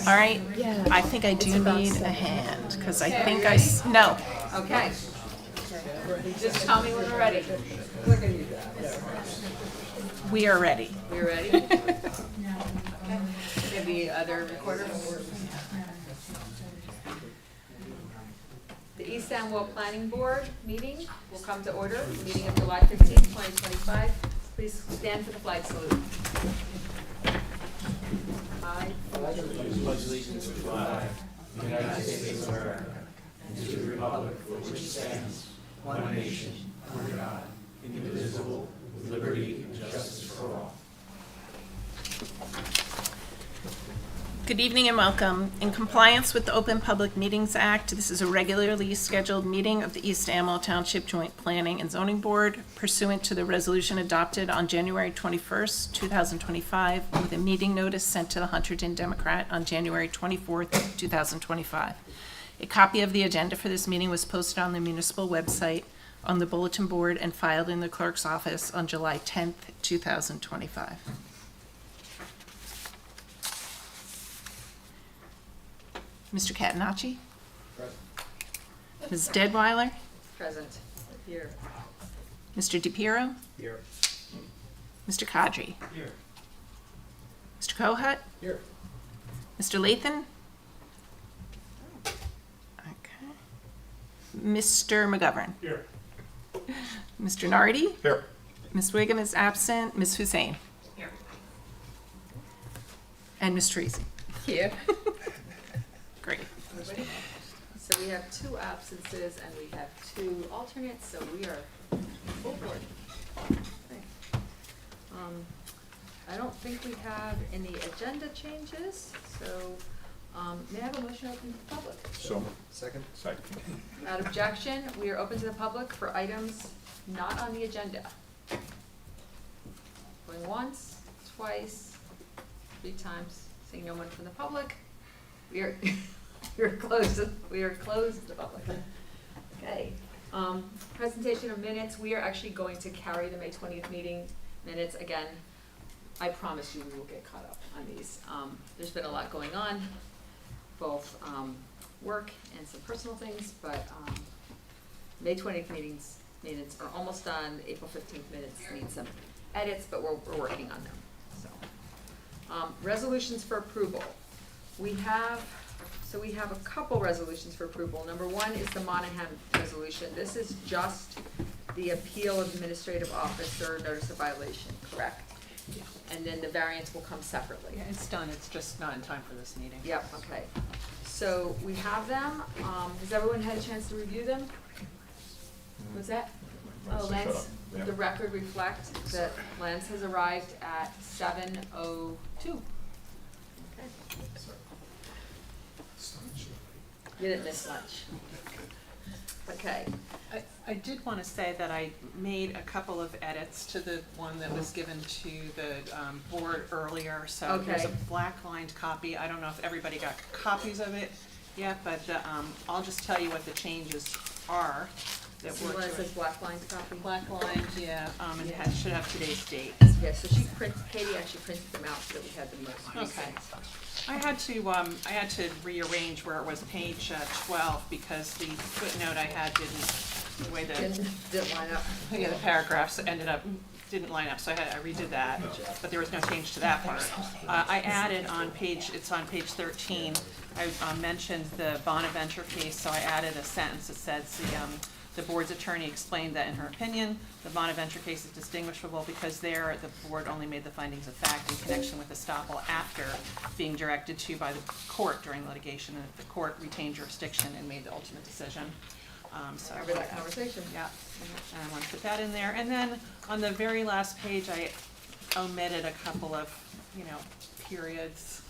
All right. Yeah. I think I do need a hand because I think no. Okay. Just tell me when we're ready. We are ready. We're ready? Okay. And the other recorder? The East Amwell Planning Board meeting will come to order, meeting of July 15th, 2025. Please stand for the flag salute. I pledge allegiance to the flag of the United States of America and to the republic for which it stands, one nation, under God, indivisible, with liberty and justice for all. Good evening and welcome. In compliance with the Open Public Meetings Act, this is a regularly scheduled meeting of the East Amwell Township Joint Planning and Zoning Board pursuant to the resolution adopted on January 21st, 2025, with a meeting notice sent to the Hunterdon Democrat on January 24th, 2025. A copy of the agenda for this meeting was posted on the municipal website, on the bulletin board, and filed in the clerk's office on July 10th, 2025. Mr. Catanacci? Present. Ms. Deadweiler? present. Here. Mr. DePiero? Here. Mr. Kadri? Here. Mr. Kohut? Here. Mr. Lathan? Okay. Mr. McGovern? Here. Mr. Nardi? Here. Ms. Wiggum is absent. Ms. Hussein? Here. And Ms. Treasy? Here. Great. So we have 2 absences and we have 2 alternates, so we are full board. Okay. I don't think we have any agenda changes, so may I have a motion open to the public? So. Second. Second. Without objection, we are open to the public for items not on the agenda. Going once, twice, 3 times, seeing no one from the public. We are closed to the public. Okay. Presentation of minutes. We are actually going to carry the May 20th meeting minutes again. I promise you we will get caught up on these. There's been a lot going on, both work and some personal things, but May 20th minutes are almost done. April 15th minutes need some edits, but we're working on them. So, resolutions for approval. We have a couple resolutions for approval. Number 1 is the Monahan resolution. This is just the appeal of administrative officer notice of violation, correct? Yeah. And then the variance will come separately. Yeah, it's done, it's just not in time for this meeting. Yep, okay. So we have them. Has everyone had a chance to review them? What's that? Oh, Lance, the record reflects that Lance has arrived at 7:02. Okay. You didn't miss lunch. Okay. I did want to say that I made a couple of edits to the one that was given to the board earlier. So there's a Okay. black lined copy. I don't know if everybody got copies of it yet, but I'll just tell you what the changes are that So the were one that to says it. black line copy? Black lined, yeah, and it should have today's date. Yeah, so Katie actually printed them out so that we had the most recent. Okay. I had to rearrange where it was page 12 because the footnote I had the way the Didn't line up. the paragraphs didn't line up, so I redid that, but there was no change to that part. I added it's on page 13, I mentioned the Bonaventure case, so I added a sentence that says the board's attorney explained that in her opinion, the Bonaventure case is distinguishable because there the board only made the findings of fact in connection with estoppel after being directed to by the court during litigation, and the court retained jurisdiction and made the ultimate decision. So Remember that conversation? yeah, and I want to put that in there. And then on the very last page, I omitted a couple of, periods.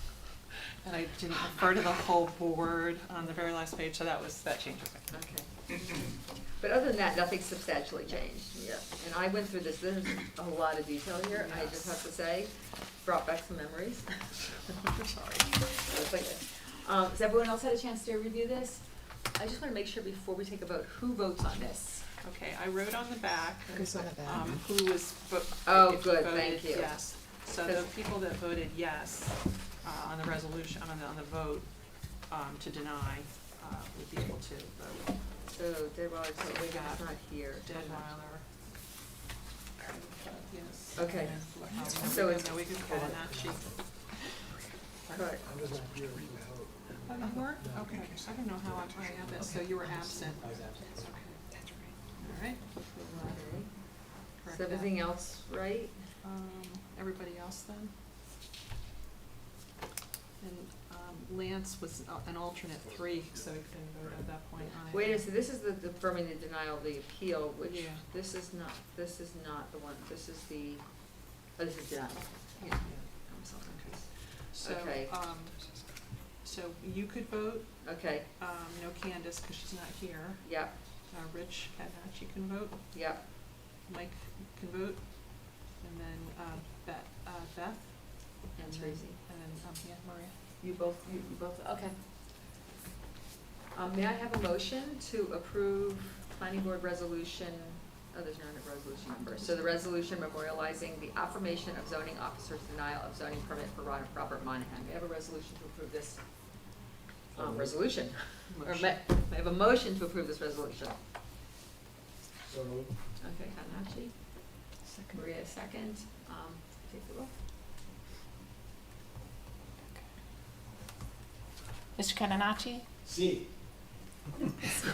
And I didn't refer to the whole board on the very last page, so that change. Okay. But other than that, nothing substantially changed. Yeah. And I went through this, there's a lot of detail here, I just have to say, brought back some memories. Sorry. It's like, has everyone else had a chance to review this? I just want to make sure before we take a vote, who votes on this? Okay, I wrote on the back, Who's on the back? who was, Oh, if good, voted thank you. yes. So the people that voted yes, on the resolution, on the vote, to deny, would be able to vote. So Deadweiler, so Wigan's not here. Deadweiler. Yes. Okay. So it's, we could cut it out, she. Correct. I was not here for the vote. Oh, you were? Okay, I don't know how I have that, so you were absent. I was absent. Okay. All right. Okay. Correct Is that. everything else right? Everybody else then? And Lance was an alternate 3, so he couldn't vote at that point on it. Wait a second, this is the affirming the denial of the appeal, which, Yeah. this is not the one, this is the, oh, this is denial. Yeah. I'm so confused. So, Okay. so you could vote, Okay, no Candace, because she's not here. yep, Rich Cadnach, you can vote, yep, Mike can vote, and then, Beth. and then- Tracy. And then, yeah, Maria. You both, okay. May I have a motion to approve planning board resolution, oh, there's not a resolution number, so the resolution memorializing the affirmation of zoning officer's denial of zoning permit for Robert Monahan. May I have a resolution to approve this, resolution? Or may I have a motion to approve this resolution? So moved. Okay, Kanachi. Maria, second. Take the roll. Mr. Catanacci? See.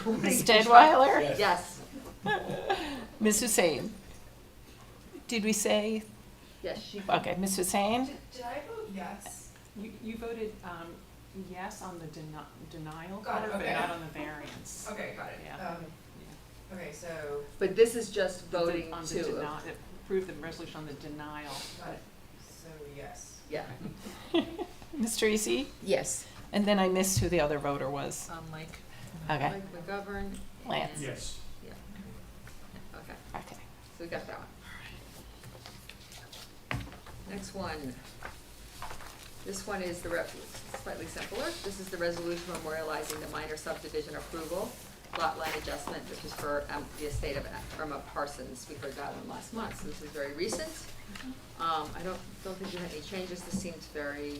Ms. Deadweiler? Yes. Yes, Ms. Hussein? Did we say, yes, she. okay, Ms. Hussein? Did I vote yes? You voted, yes on the denial Got it, part, but okay. not on the variance. Okay, got it. Yeah. Yeah. Okay, so, But this is just voting On the to, approve the resolution on the denial. got it. So yes. yeah. Ms. Tracy? Yes. And then I missed who the other voter was. Mike. Okay, Mike McGovern. Lance. and- Yes. Yeah. Okay, okay. so we got that one. Next one. This one is slightly simpler. This is the resolution memorializing the minor subdivision approval, lot line adjustment. This was for the estate of Irma Parsons. We heard that one last month, so this is very recent. I don't think you had any changes. This seems very,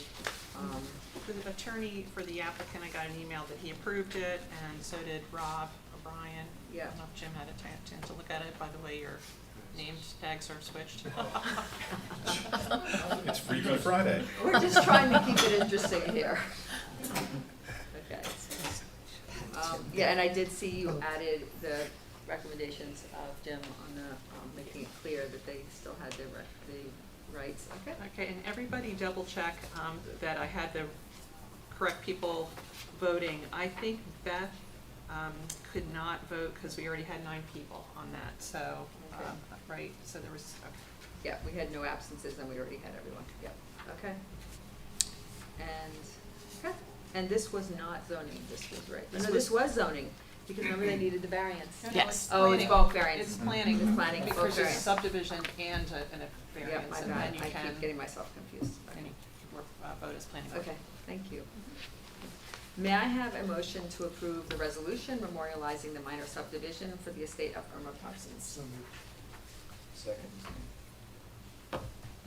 The attorney for the applicant, I got an email that he approved it, and so did Rob O'Brien. Yeah. I don't know if Jim had a chance to look at it. By the way, your name tags are switched. It's Freaky Friday. we're just trying to keep it interesting here. Okay. Yeah, and I did see you added the recommendations of Jim on the, making it clear that they still had the rights, okay? Okay, and everybody double check that I had the correct people voting. I think Beth could not vote because we already had 9 people on that, so, right, so there was, Yeah, we had no absences and we already had everyone, yeah, okay. And this was not zoning, this was right, no, this was zoning, because remember they needed the variance. No, no, Yes. it's Oh, it's planning. both variance. It's planning. It's planning, both Because it's variance. subdivision and a Yeah, variance, my and bad, then you I can, keep getting myself confused. and you vote as planning board. Okay, thank you. May I have a motion to approve the resolution memorializing the minor subdivision for the estate of Irma Parsons? So moved. Second.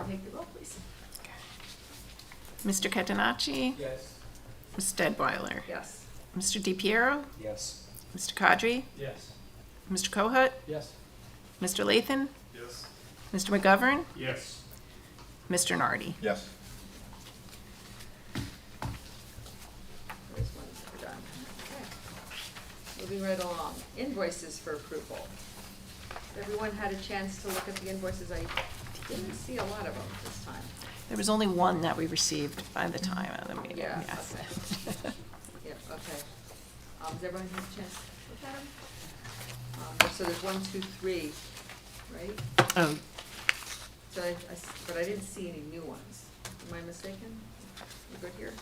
Take the roll, please. Mr. Catanacci? Yes. Ms. Deadweiler? Yes. Mr. DePiero? Yes. Mr. Kadri? Yes. Mr. Kohut? Yes. Mr. Lathan? Yes. Mr. McGovern? Yes. Mr. Nardi? Yes. This one's done. Okay. Moving right along, invoices for approval. Everyone had a chance to look at the invoices. I didn't see a lot of them this time. There was only one that we received by the time of the meeting, Yeah, yes. Yeah, okay. Does everyone have a chance to look at them? So there's 1, 2, 3, right? Oh, So but I didn't see any new ones. Am I mistaken? You good here?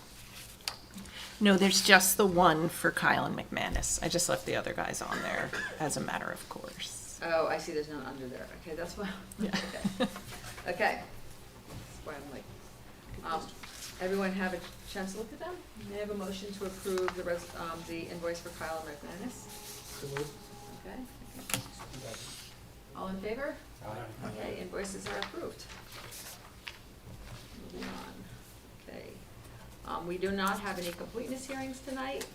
no, there's just the one for Kyle and McManus. I just left the other guys on there as a matter of course. Oh, I see, there's none under there. Okay, that's why. Yeah. Okay. Okay. That's why I'm like, everyone have a chance to look at them? May I have a motion to approve the invoice for Kyle and McManus? So moved. Okay. All in favor? Aye. Okay, invoices are approved. Moving on, okay. We do not have any completeness hearings tonight.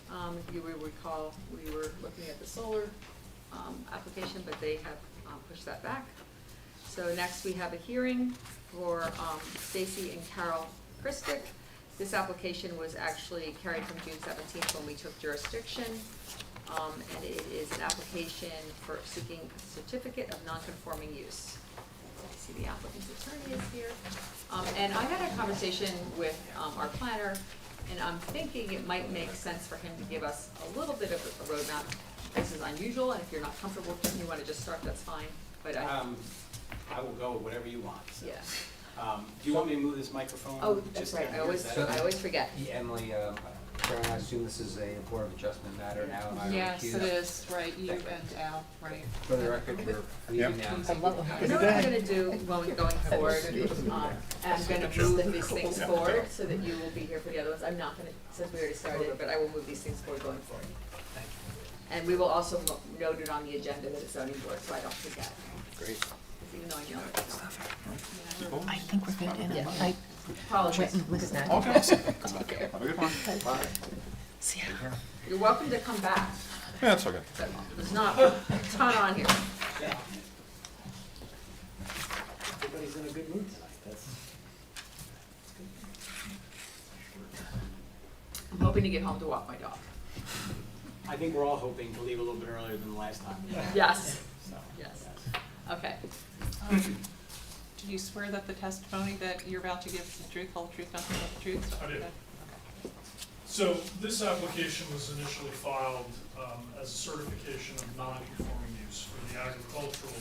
If you will recall, we were looking at the solar, application, but they have, pushed that back. So next we have a hearing for, Stacy and Carol Christick. This application was actually carried from June 17th when we took jurisdiction. And it is an application for seeking a certificate of non-conforming use. I see the applicant's attorney is here. And I had a conversation with, our planner, and I'm thinking it might make sense for him to give us a little bit of a roadmap. This is unusual, and if you're not comfortable and you wanna just start, that's fine, but I will go with whatever you want, so. yeah. Do you want me to move this microphone? Oh, that's just right, down I here? always, Is that- I always forget. Yeah, Emily, Sharon, I assume this is a Board of Adjustment matter now, am I Yes, recused? it is, right, you and Al, right. For the record, we're leaving now. I love them. You know what I'm gonna do going forward, I'm gonna move these things forward so that you will be here for the other ones. I'm not gonna, since we already started, but I will move these things forward going forward. And we will also note it on the agenda that it's zoning board, so I don't forget, Great. even though I know it. I think we're good, and Yeah. I Apologies. went and listened. Okay. Take care. Have a good one. Bye. See ya. You're welcome to come back, Yeah, it's okay. but there's not a ton on here. Everybody's in a good mood tonight, that's. I'm hoping to get home to walk my dog. I think we're all hoping to leave a little bit earlier than the last time. Yes, So, yes. Okay. Do you swear that the testimony that you're about to give is the truth, whole truth, nothing but the truth? I do. Okay. So this application was initially filed as a certification of non-conforming use for the agricultural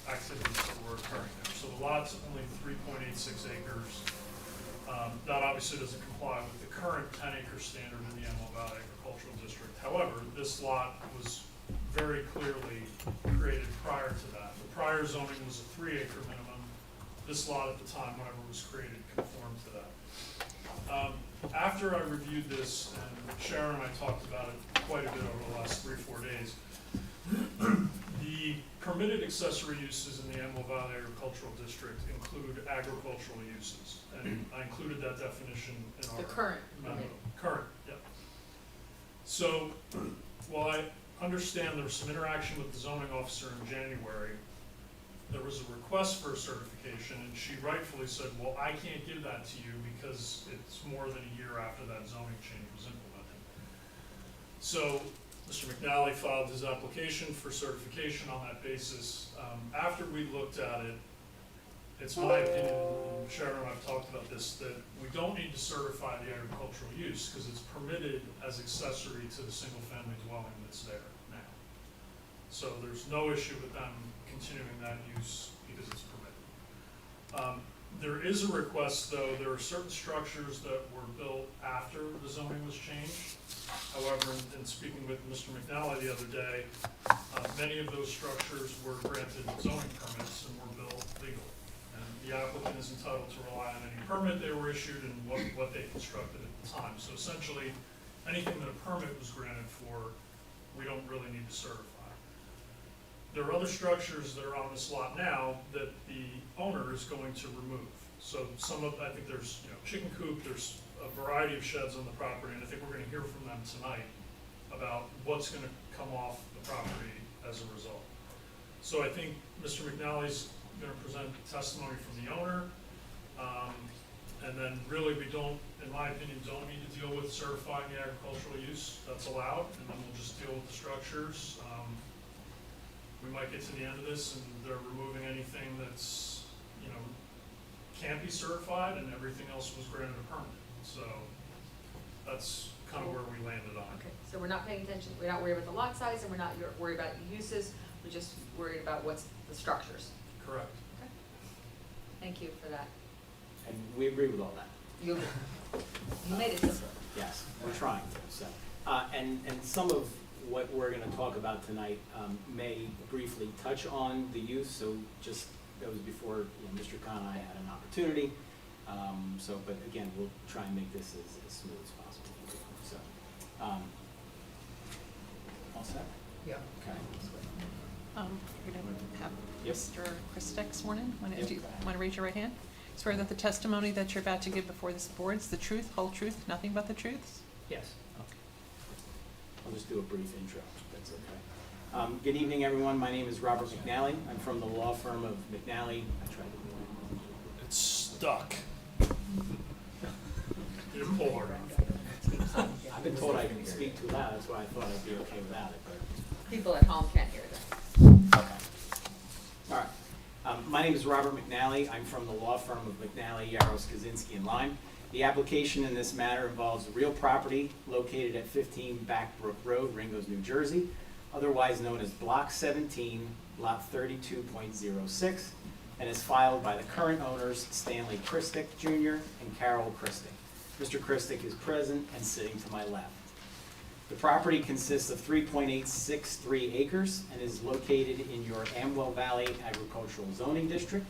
activities that were occurring there. So the lot's only 3.86 acres. That obviously doesn't comply with the current 10-acre standard in the Antelope Valley Agricultural District. However, this lot was very clearly created prior to that. The prior zoning was a 3-acre minimum. This lot at the time, whenever it was created, conformed to that. After I reviewed this, and Sharon and I talked about it quite a bit over the last 3-4 days, the permitted accessory uses in the Antelope Valley Agricultural District include agricultural uses, and I included that definition in our The current memo. permit. Current, yep. So, while I understand there was some interaction with the zoning officer in January, there was a request for a certification, and she rightfully said, well, I can't give that to you because it's more than a year after that zoning change was implemented. So, Mr. McNally filed his application for certification on that basis. After we looked at it, it's my opinion, and Sharon and I've talked about this, that we don't need to certify the agricultural use because it's permitted as accessory to the single-family dwelling that's there now. So there's no issue with them continuing that use because it's permitted. There is a request, though, there are certain structures that were built after the zoning was changed. However, in speaking with Mr. McNally the other day, many of those structures were granted zoning permits and were built legally. And the applicant is entitled to rely on any permit they were issued and what they constructed at the time. So essentially, anything that a permit was granted for, we don't really need to certify. There are other structures that are on this lot now that the owner is going to remove. So I think there's, chicken coop, there's a variety of sheds on the property, and I think we're gonna hear from them tonight about what's gonna come off the property as a result. So I think Mr. McNally's gonna present testimony from the owner, and then really we don't, in my opinion, don't need to deal with certifying the agricultural use, that's allowed, and then we'll just deal with the structures. We might get to the end of this and they're removing anything that's, can't be certified, and everything else was granted a permit. So that's kind of where we landed on. Okay, so we're not paying attention, we're not worried about the lot size, and we're not worried about uses, we're just worried about what's the structures. Correct. Okay. Thank you for that. And we agree with all that. You made it simple. Yes, we're trying to, so. And some of what we're gonna talk about tonight may briefly touch on the use, so just, that was before, Mr. Khan and I had an opportunity. But again, we'll try and make this as smooth as possible. So, all set? Yeah. Okay. We're going to have Yep. Mr. Christek sworn in. Do you want to raise your right hand? Swear that the testimony that you're about to give before this board is the truth, whole truth, nothing but the truth? Yes. Okay. I'll just do a brief intro, if that's okay. Good evening, everyone. My name is Robert McNally. I'm from the law firm of McNally. I tried to do It's stuck. You pull hard enough. it. I've been told I can speak too loud, that's why I thought I'd be okay without it, but. People at home can't hear that. Okay. All right. My name is Robert McNally. I'm from the law firm of McNally, Yaros, Kaczynski, and Lime. The application in this matter involves real property located at 15 Backbrook Road, Ringgoes, New Jersey, otherwise known as Block 17, Lot 32.06, and is filed by the current owners, Stanley Christek Jr. and Carol Christek. Mr. Christek is present and sitting to my left. The property consists of 3.863 acres and is located in your Amwell Valley Agricultural Zoning District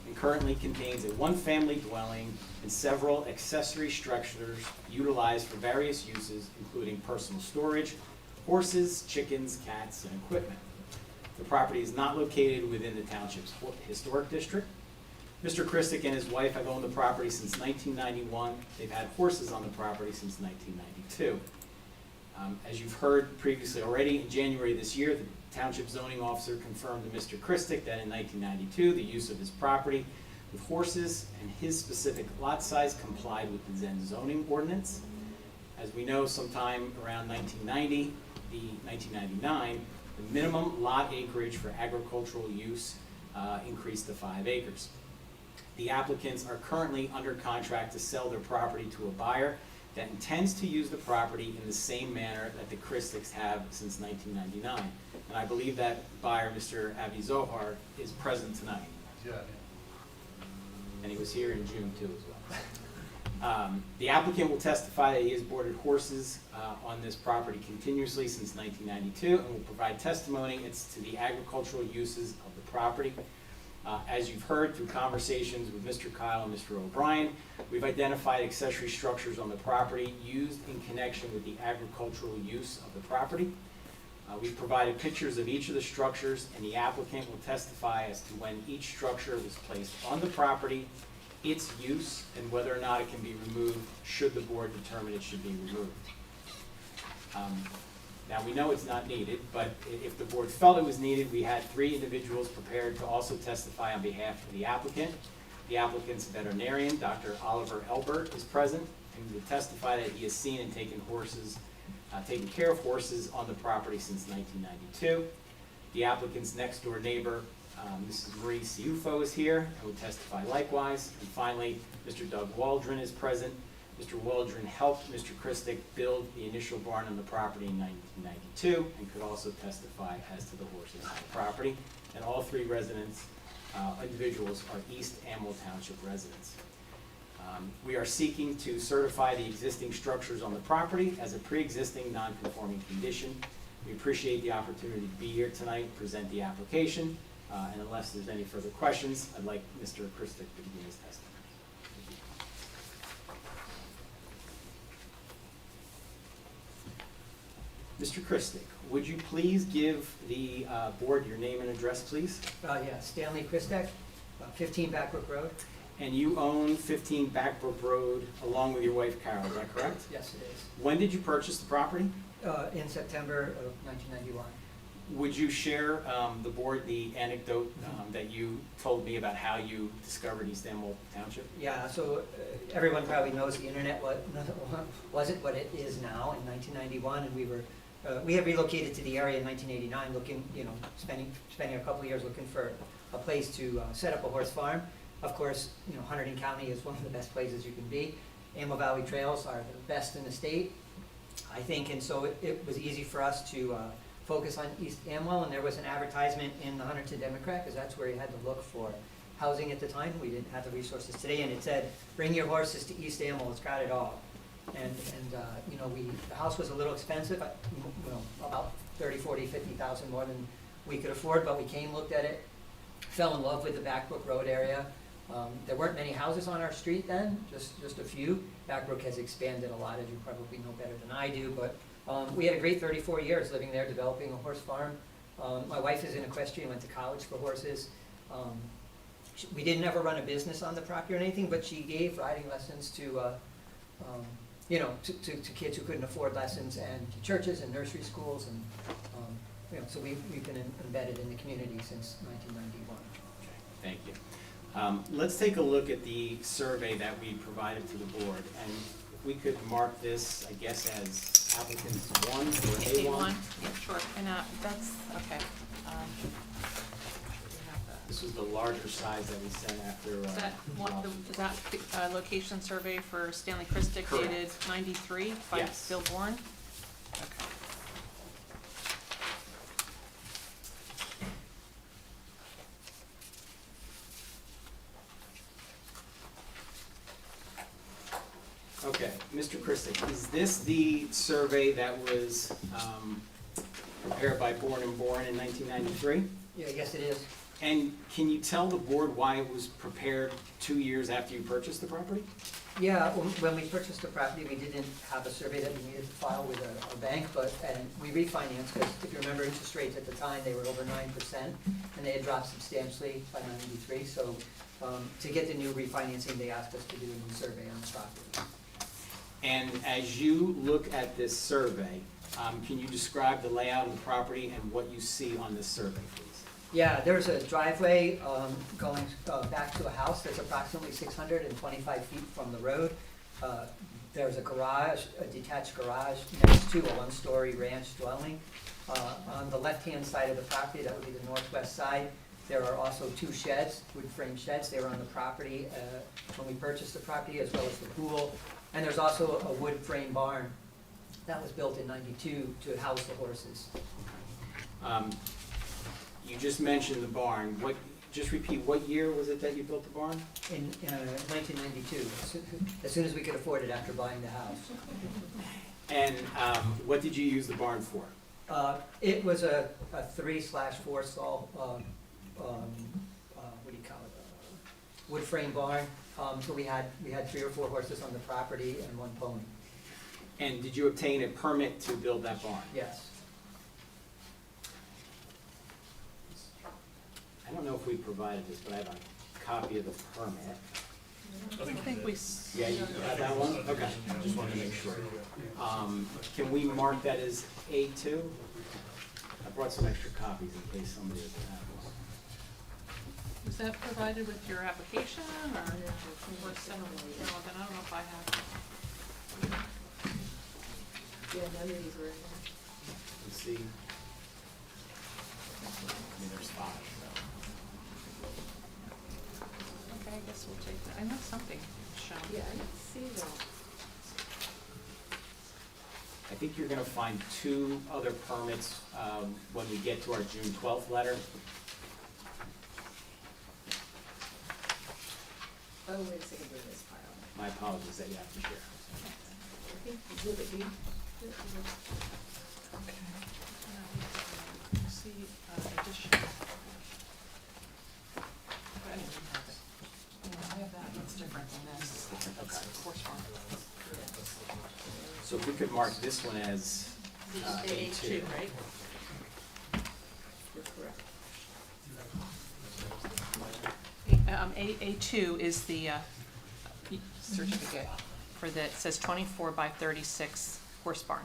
and currently contains a one-family dwelling and several accessory structures utilized for various uses, including personal storage, horses, chickens, cats, and equipment. The property is not located within the township's historic district. Mr. Christek and his wife have owned the property since 1991. They've had horses on the property since 1992. As you've heard previously already, in January this year, the Township Zoning Officer confirmed to Mr. Christek that in 1992, the use of his property with horses and his specific lot size complied with the Zen zoning ordinance. As we know, sometime around 1999, the minimum lot acreage for agricultural use increased to 5 acres. The applicants are currently under contract to sell their property to a buyer that intends to use the property in the same manner that the Christeks have since 1999. And I believe that buyer, Mr. Avi Zohar, is present tonight. Yeah. And he was here in June too as well. The applicant will testify that he has boarded horses on this property continuously since 1992 and will provide testimony as to the agricultural uses of the property. As you've heard through conversations with Mr. Kyle and Mr. O'Brien, we've identified accessory structures on the property used in connection with the agricultural use of the property. We've provided pictures of each of the structures, and the applicant will testify as to when each structure was placed on the property, its use, and whether or not it can be removed should the board determine it should be removed. Now, we know it's not needed, but if the board felt it was needed, we had 3 individuals prepared to also testify on behalf of the applicant. The applicant's veterinarian, Dr. Oliver Elbert, is present and will testify that he has seen and taken care of horses on the property since 1992. The applicant's next door neighbor, Mrs. Marie Ciufo, is here and will testify likewise. And finally, Mr. Doug Waldron is present. Mr. Waldron helped Mr. Christek build the initial barn on the property in 1992 and could also testify as to the horses on the property. And all 3 individuals are East Amwell Township residents. We are seeking to certify the existing structures on the property as a pre-existing non-conforming condition. We appreciate the opportunity to be here tonight and present the application. And unless there's any further questions, I'd like Mr. Christek to begin his testimony. Mr. Christek, would you please give the board your name and address, please? Yeah, Stanley Christek, 15 Backbrook Road. And you own 15 Backbrook Road along with your wife Carol, is that correct? Yes, it is. When did you purchase the property? In September of 1991. Would you share the board the anecdote that you told me about how you discovered East Amwell Township? Yeah, so everyone probably knows the internet wasn't what it is now in 1991, and we had relocated to the area in 1989, looking, spending a couple of years looking for a place to set up a horse farm. Of course, Hunterdon County is one of the best places you can be. Amwell Valley Trails are the best in the state, I think, and so it was easy for us to focus on East Amwell, and there was an advertisement in the Hunterdon Democrat, because that's where you had to look for housing at the time. We didn't have the resources today, and it said, bring your horses to East Amwell, it's got it all. And the house was a little expensive, about 30, 40, 50,000 more than we could afford, but we came, looked at it, fell in love with the Backbrook Road area. There weren't many houses on our street then, just a few. Backbrook has expanded a lot, as you probably know better than I do, but we had a great 34 years living there, developing a horse farm. My wife is an equestrian, went to college for horses. We didn't ever run a business on the property or anything, but she gave riding lessons to, you know, to kids who couldn't afford lessons, and to churches and nursery schools, and, you know, so we've been embedded in the community since 1991. Thank you. Let's take a look at the survey that we provided to the board, and if we could mark this, I guess, as applicants 1 or A1. Yeah, sure, and, that's, okay. We have the- This was the larger size that we sent after. Is that is that the location survey for Stanley Christic Correct. dated 93 by Yes. Bill Bourne? Okay. Okay, Mr. Christic, is this the survey that was prepared by Bourne and Bourne in 1993? Yeah, yes, it is. And can you tell the board why it was prepared 2 years after you purchased the property? Yeah, when we purchased the property, we didn't have a survey that we needed to file with a bank, and we refinanced, because if you remember, interest rates at the time, they were over 9%, and they had dropped substantially by 93, so to get the new refinancing, they asked us to do a new survey on the property. And as you look at this survey, can you describe the layout of the property and what you see on this survey, please? Yeah, there's a driveway going back to a house that's approximately 625 feet from the road. There's a garage, a detached garage, next to a one-story ranch dwelling. On the left-hand side of the property, that would be the northwest side, there are also 2 sheds, wood frame sheds. They were on the property when we purchased the property, as well as the pool. And there's also a wood frame barn that was built in '92 to house the horses. You just mentioned the barn. Just repeat, what year was it that you built the barn? In 1992, as soon as we could afford it after buying the house. And what did you use the barn for? It was a 3/4 stall, what do you call it, wood frame barn. So we had 3 or 4 horses on the property and 1 pony. And did you obtain a permit to build that barn? Yes. I don't know if we provided this, but I have a copy of the permit. I think we, Yeah, you have that one? Okay, just wanted to make sure. Can we mark that as A2? I brought some extra copies in case somebody doesn't have one. was that provided with your application, or was sent? No, then I don't know if I have. Yeah, none of these were in there. Let's see. I mean, there's 5, so. Okay, I guess we'll take that. I know something shown. Yeah, I didn't see that. I think you're gonna find 2 other permits when we get to our June 12th letter. Oh, wait a second, in this pile. My apologies that you have to share. I think exhibit B. Okay. See, addition. I didn't even have it. Yeah, I have that, that's different than this. That's Okay. the course farm. So if we could mark this one as A2. right? You're correct. A2 is the certificate for the, it says 24 by 36 horse barn.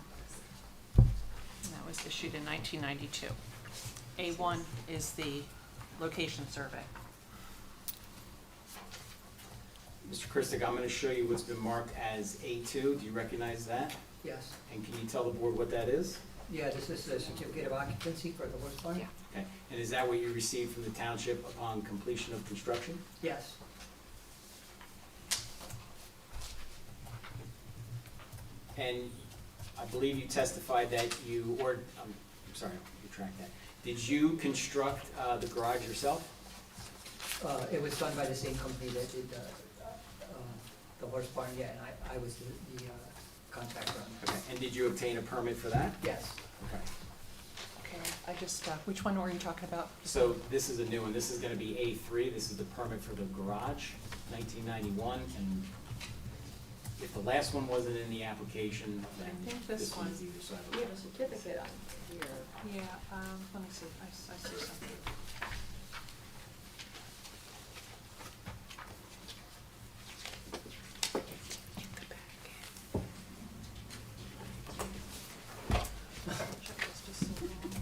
And that was issued in 1992. A1 is the location survey. Mr. Christic, I'm gonna show you what's been marked as A2. Do you recognize that? Yes. And can you tell the board what that is? Yeah, this is a certificate of occupancy for the horse barn? Yeah. Okay, and is that what you received from the township upon completion of construction? Yes. And I believe you testified that you, or, I'm sorry, retract that. Did you construct the garage yourself? It was done by the same company that did the horse barn, yeah, and I was the contractor on that. Okay, and did you obtain a permit for that? Yes. Okay. Okay, I just, which one were you talking about? So this is a new one. This is gonna be A3. This is the permit for the garage, 1991, and If the last one wasn't in the application, then I think this one- one's either side of We it. have a certificate on here. Yeah, let me see, I see something. Check this just so long.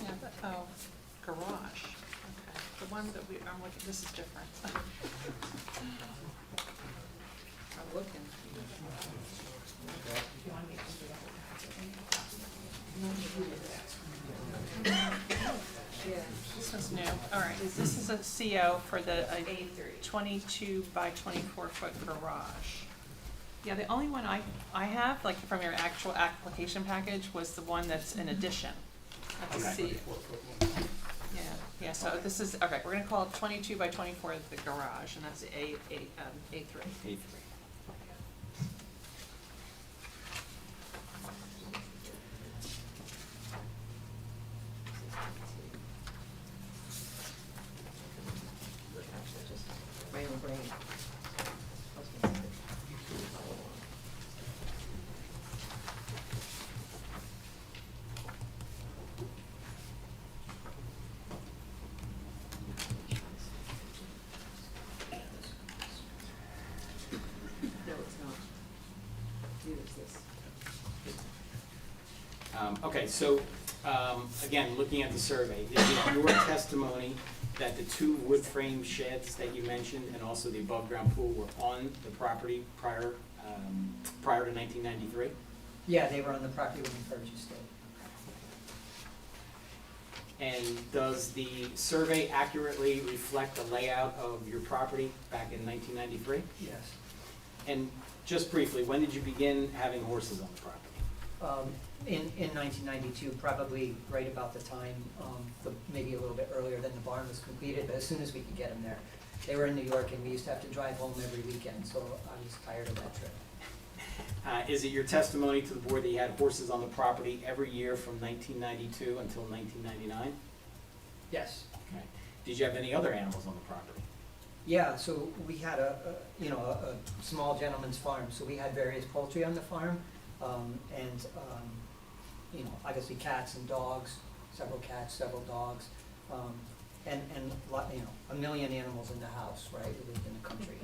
Yeah, oh, garage, okay, the one that I'm looking, this is different. I'm looking. Yeah. This one's new, all right, this is a CO for the twenty-two by 24-foot garage. Yeah, the only one I have, like from your actual application package, was the one that's an addition. That's a Okay. C. Yeah, so this is, okay, we're gonna call it 22 by 24 the garage, and that's A3. A3. My own brain. No, it's not. Neither is this. Okay, so, again, looking at the survey, is it your testimony that the two wood frame sheds that you mentioned and also the above-ground pool were on the property prior to 1993? Yeah, they were on the property when we purchased it. And does the survey accurately reflect the layout of your property back in 1993? Yes. And just briefly, when did you begin having horses on the property? In 1992, probably right about the time, maybe a little bit earlier than the barn was completed, but as soon as we could get them there. They were in New York and we used to have to drive home every weekend, so I was tired of that trip. Is it your testimony to the board that you had horses on the property every year from 1992 until 1999? Yes. Okay. Did you have any other animals on the property? Yeah, so we had a small gentleman's farm, so we had various poultry on the farm, and obviously cats and dogs, several cats, several dogs, and a million animals in the house, right? We lived in the country.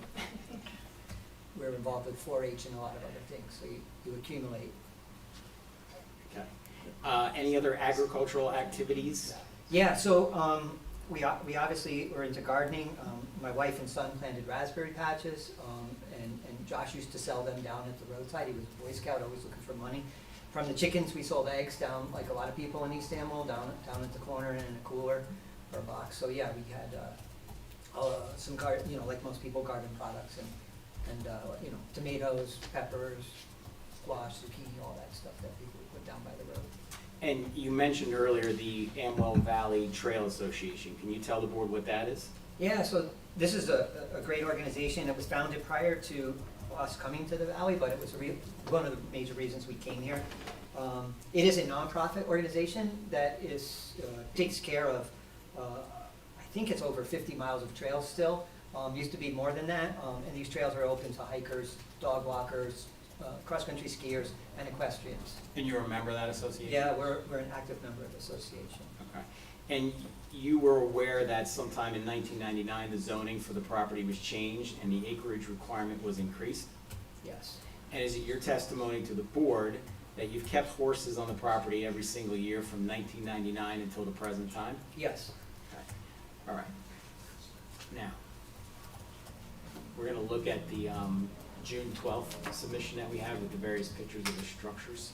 We were involved with 4-H and a lot of other things, so you accumulate. Okay. Any other agricultural activities? Yeah, so we obviously were into gardening. My wife and son planted raspberry patches, and Josh used to sell them down at the roadside. He was a Boy Scout, always looking for money. From the chickens, we sold eggs down, like a lot of people in East Amwell, down at the corner and in a cooler or a box. So yeah, we had some like most people, garden products and tomatoes, peppers, squash, zucchini, all that stuff that people would put down by the road. And you mentioned earlier the Amwell Valley Trail Association. Can you tell the board what that is? Yeah, so this is a great organization. It was founded prior to us coming to the valley, but it was one of the major reasons we came here. It is a nonprofit organization that takes care of, I think it's over 50 miles of trails still. Used to be more than that, and these trails are open to hikers, dog walkers, cross-country skiers, and equestrians. And you're a member of that association? Yeah, we're an active member of the association. Okay. And you were aware that sometime in 1999, the zoning for the property was changed and the acreage requirement was increased? Yes. And is it your testimony to the board that you've kept horses on the property every single year from 1999 until the present time? Yes. Okay. All right. Now, we're going to look at the June 12th submission that we have with the various pictures of the structures.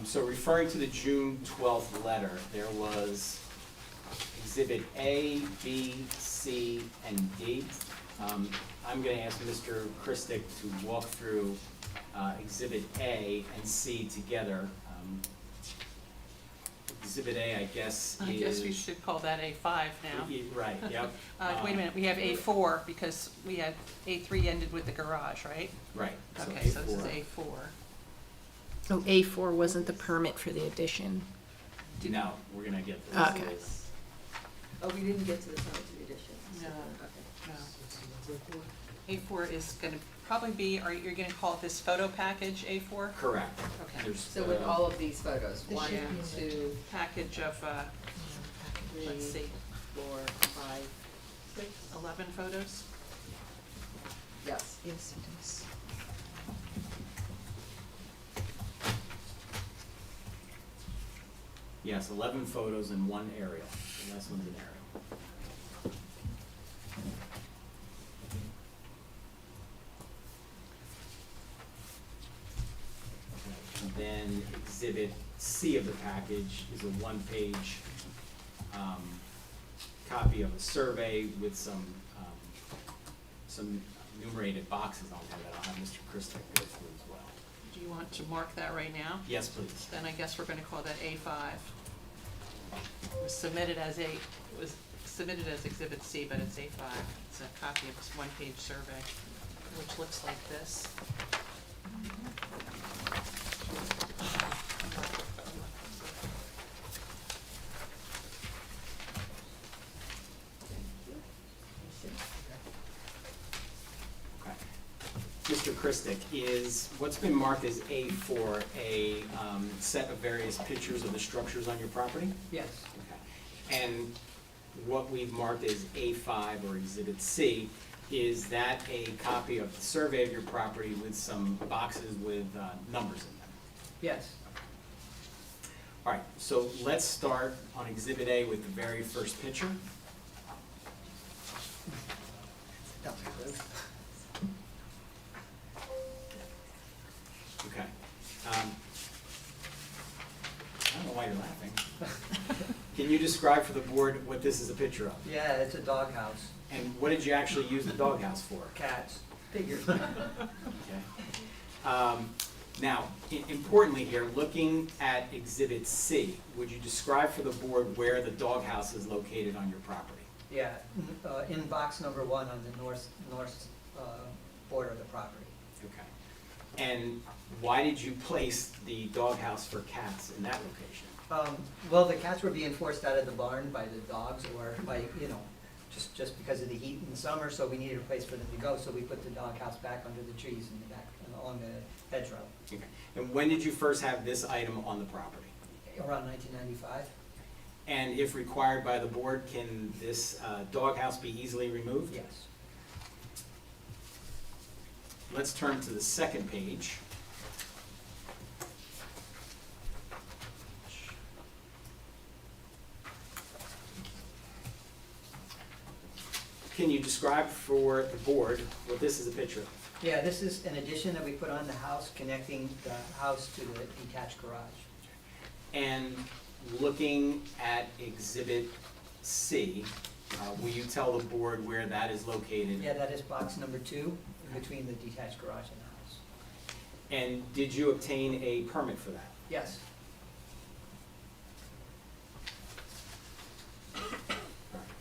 So referring to the June 12th letter, there was Exhibit A, B, C, and D. I'm going to ask Mr. Christic to walk through Exhibit A and C together. Exhibit A, I guess, is. I guess we should call that A5 now. Right, yep. Wait a minute, we have A4 because we had A3 ended with the garage, right? Right, so Okay, so this is A4. A4. So A4 wasn't the permit for the addition. No, we're gonna get this. Okay. Oh, we didn't get to the permit to the addition. No. Okay. No. A4 is gonna probably be, you're gonna call it this photo package A4? Correct. Okay. There's, So with all of these photos, This one, should be in the- two, Package of, three, let's see, 4, 5, 6. 11 photos? Yes. Yes, it is. yes, 11 photos and one aerial. The last one's an aerial. Okay, and then Exhibit C of the package is a one-page copy of a survey with some enumerated boxes on there that I'll have Mr. Christek go through as well. Do you want to mark that right now? Yes, please. Then I guess we're gonna call that A5. It was submitted as Exhibit C, but it's A5. It's a copy of this one-page survey, which looks like this. Okay. Mr. Christek, is what's been marked as A4 a set of various pictures of the structures on your property? Yes, Okay. And what we've marked as A5 or Exhibit C, is that a copy of the survey of your property with some boxes with numbers in them? yes. All right, so let's start on Exhibit A with the very first picture. Okay. I don't know why you're laughing. Can you describe for the board what this is a picture of? Yeah, it's a doghouse, And what did you actually use the doghouse for? cats, figures. Okay. Now, importantly here, looking at Exhibit C, would you describe for the board where the doghouse is located on your property? Yeah, in box number 1 on the north border of the property. Okay. And why did you place the doghouse for cats in that location? Well, the cats were being forced out of the barn by the dogs or by, just because of the heat in the summer, so we needed a place for them to go, so we put the doghouse back under the trees in the back, along the hedgerow, Okay. And when did you first have this item on the property? around 1995. And if required by the board, can this doghouse be easily removed? Yes. Let's turn to the second page. Can you describe for the board what this is a picture of? Yeah, this is an addition that we put on the house, connecting the house to the detached garage. And looking at Exhibit C, will you tell the board where that is located? Yeah, that is box number 2, in between the detached garage and the house. And did you obtain a permit for that? Yes.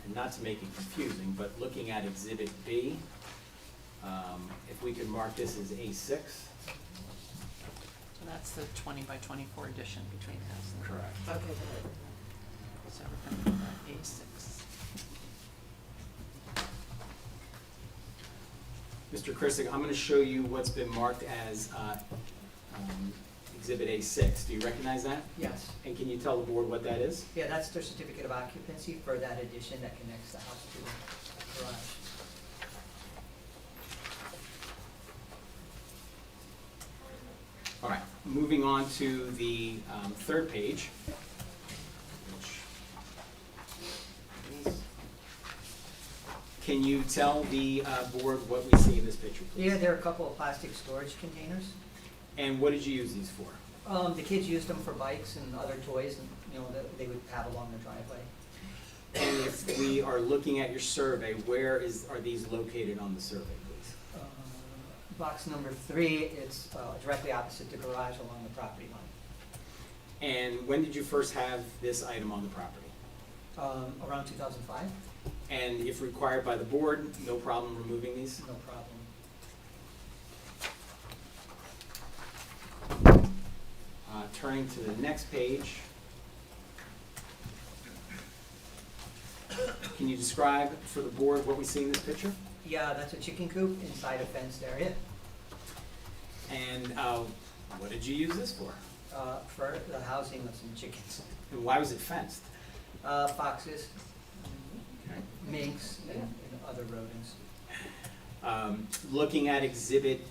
And not to make it confusing, but looking at Exhibit B, if we could mark this as A6. So that's the 20 by 24 addition between the house and the garage. Correct. Okay, good. So we're gonna call that A6. Mr. Christick, I'm going to show you what's been marked as Exhibit A6. Do you recognize that? Yes. And can you tell the board what that is? Yeah, that's their certificate of occupancy for that addition that connects the house to the garage. All right, moving on to the third page. Can you tell the board what we see in this picture, please? Yeah, there are a couple of plastic storage containers. And what did you use these for? The kids used them for bikes and other toys, and, that they would have along the driveway. And if we are looking at your survey, where are these located on the survey, please? Box number 3, it's directly opposite the garage along the property line. And when did you first have this item on the property? Around 2005, And if required by the board, no problem removing these? no problem. Turning to the next page. Can you describe for the board what we see in this picture? Yeah, that's a chicken coop inside a fenced area, And what did you use this for? for the housing of some chickens. And why was it fenced? Foxes, minks, and other rodents. Looking at Exhibit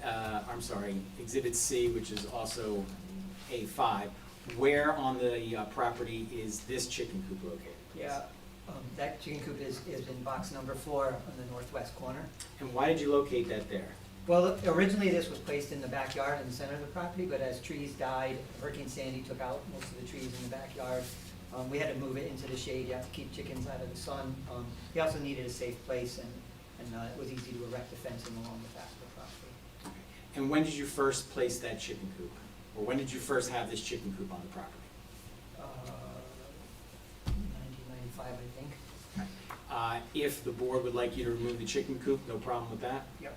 C, which is also A5, where on the property is this chicken coop located? Yeah, that chicken coop is in box number 4 on the northwest corner. And why did you locate that there? Well, originally this was placed in the backyard in the center of the property, but as trees died, Hurricane Sandy took out most of the trees in the backyard. We had to move it into the shade. You have to keep chickens out of the sun. We also needed a safe place, and it was easy to erect the fencing along the back of the property. And when did you first place that chicken coop? Or when did you first have this chicken coop on the property? 1995, I think. If the board would like you to remove the chicken coop, no problem with that. Yep.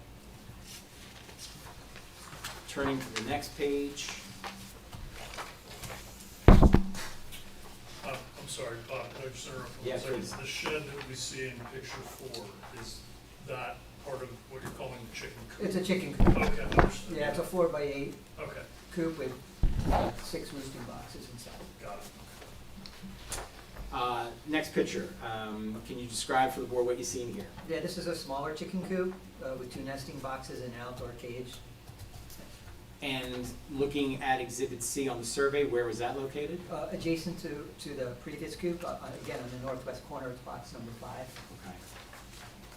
Turning to the next page. I'm sorry, Bob, can I just interrupt for Yeah, one second? please. The shed that we see in picture 4, is that part of what you're calling the chicken coop? It's a chicken coop. Okay, understood. Yeah, it's a 4x8 Okay, coop with 6 roosting boxes inside. got it. Next picture. Can you describe for the board what you see in here? Yeah, this is a smaller chicken coop with 2 nesting boxes and an outdoor cage. And looking at Exhibit C on the survey, where was that located? Adjacent to the previous coop, again, on the northwest corner, it's box number 5.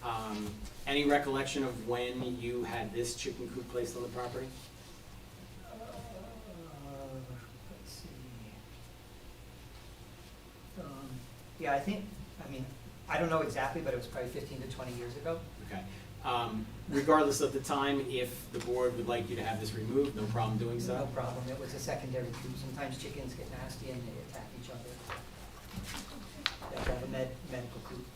Okay. Any recollection of when you had this chicken coop placed on the property? Let's see. Yeah, I don't know exactly, but it was probably 15 to 20 years ago. Okay. Regardless of the time, if the board would like you to have this removed, no problem doing so? No problem, it was a secondary coop. Sometimes chickens get nasty and they attack each other. They have to have a medical coop.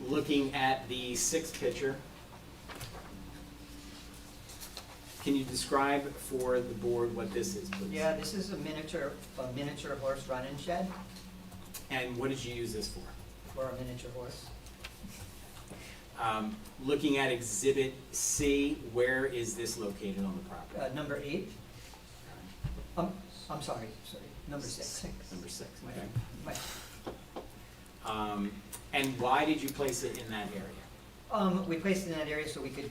Looking at the 6th picture, can you describe for the board what this is, please? Yeah, this is a miniature horse run-in shed And what did you use this for? for a miniature horse. Looking at Exhibit C, where is this located on the property? Number 8. I'm sorry, number 6. Number 6, My- okay. my- And why did you place it in that area? We placed it in that area so we could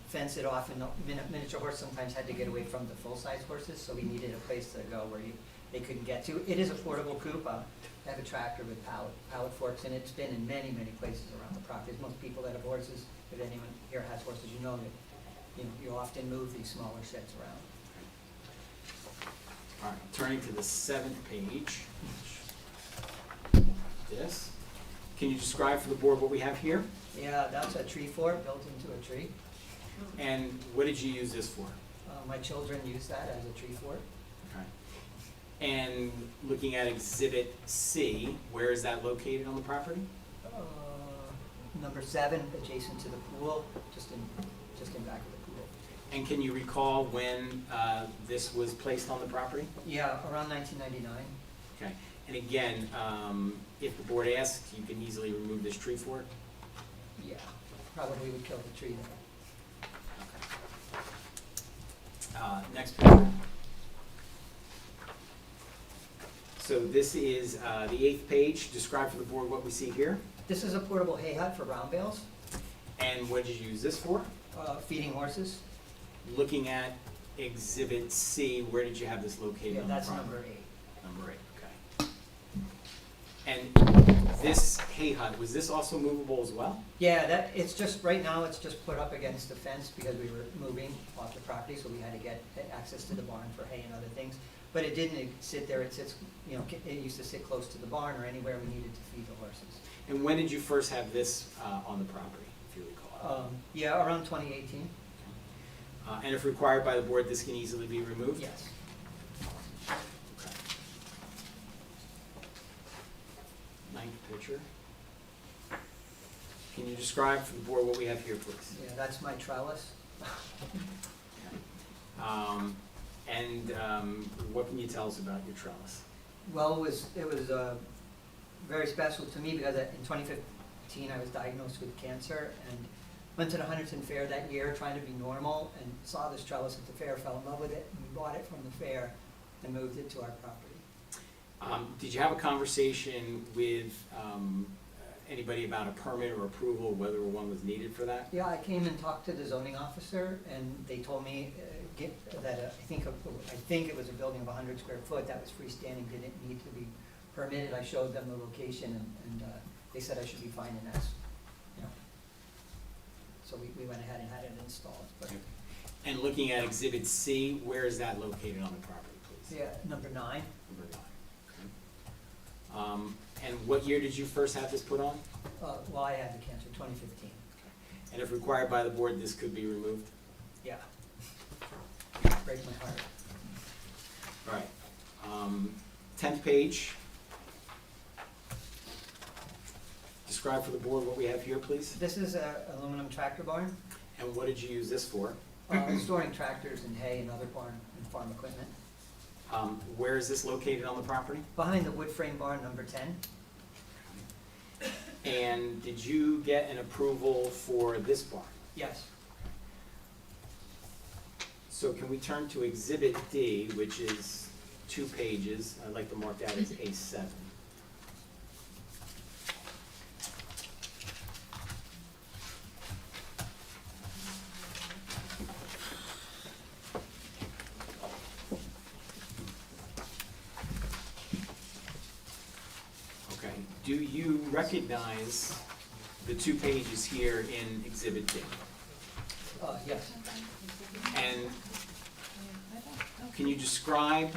fence it off, and the miniature horse sometimes had to get away from the full-size horses, so we needed a place to go where they couldn't get to. It is a portable coop. I have a tractor with pallet forks, and it's been in many, many places around the property. As most people that have horses, if anyone here has horses, you know that you often move these smaller sheds around. All right, turning to the 7th page. This. Can you describe for the board what we have here? Yeah, that's a tree fort built into a tree. And what did you use this for? My children use that as a tree fort. Okay. And looking at Exhibit C, where is that located on the property? Number 7, adjacent to the pool, just in back of the pool. And can you recall when this was placed on the property? Yeah, around 1999. Okay. And again, if the board asks, you can easily remove this tree fort? Yeah, probably would kill the tree there. Next picture. So this is the 8th page. Describe for the board what we see here. This is a portable hay hut for round bales, And what did you use this for? feeding horses. Looking at Exhibit C, where did you have this located Yeah, on the that's property? number 8. Number 8, okay. And this hay hut, was this also movable as well? Yeah, it's just, right now, it's just put up against the fence because we were moving off the property, so we had to get access to the barn for hay and other things. But it didn't sit there, it sits, it used to sit close to the barn or anywhere we needed to feed the horses. And when did you first have this on the property, if you recall? Yeah, around 2018. And if required by the board, this can easily be removed? Yes. ninth picture. Can you describe for the board what we have here, please? Yeah, that's my trellis. What can you tell us about your trellis? Well, it was very special to me because in 2015 I was diagnosed with cancer and went to the Huntington Fair that year trying to be normal and saw this trellis at the fair, fell in love with it, and bought it from the fair and moved it to our property. Did you have a conversation with anybody about a permit or approval, whether one was needed for that? Yeah, I came and talked to the zoning officer and they told me that I think it was a building of 100 square foot that was freestanding, didn't need to be permitted. I showed them the location and they said I should be fine and that's, you know. So we went ahead and had it installed. But And looking at Exhibit C, where is that located on the property, please? yeah, number 9. Number 9. And what year did you first have this put on? Well, I had the cancer, 2015. And if required by the board, this could be removed? Yeah. Break my heart. All right. 10th page. Describe for the board what we have here, please. This is an aluminum tractor barn, And what did you use this for? storing tractors and hay and other barn and farm equipment. Where is this located on the property? Behind the wood frame barn, number 10. And did you get an approval for this barn? Yes. So can we turn to Exhibit D, which is 2 pages. I'd like to mark that as A7. Okay. Do you recognize the 2 pages here in Exhibit D? Yes. And can you describe,